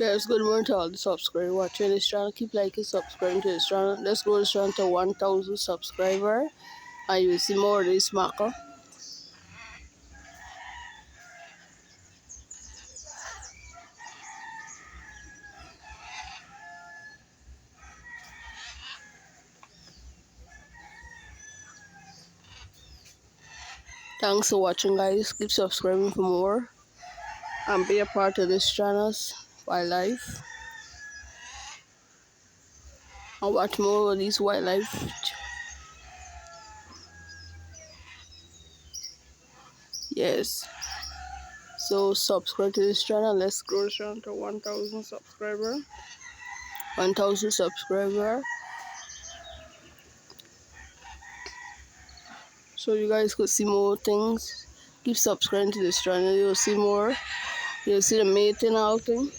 Yes, good morning to all the subscribers watching this channel. Keep liking, subscribing to this channel. Let's grow this channel to 1,000 subscribers. And you will see more of this maca. Thanks for watching, guys. Keep subscribing for more. And be a part of this channel's wildlife. And watch more of these wildlife. Yes. So subscribe to this channel. Let's grow this channel to 1,000 subscribers. 1,000 subscribers. So you guys could see more things. Keep subscribing to this channel. You'll see more. You'll see the mating out thing.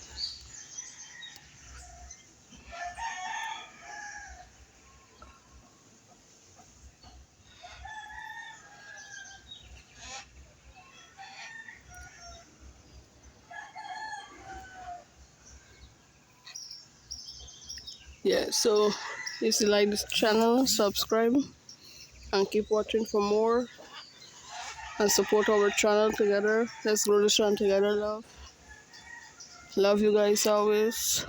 Yeah, so if you like this channel, subscribe and keep watching for more and support our channel together. Let's grow this channel together, love. Love you guys always.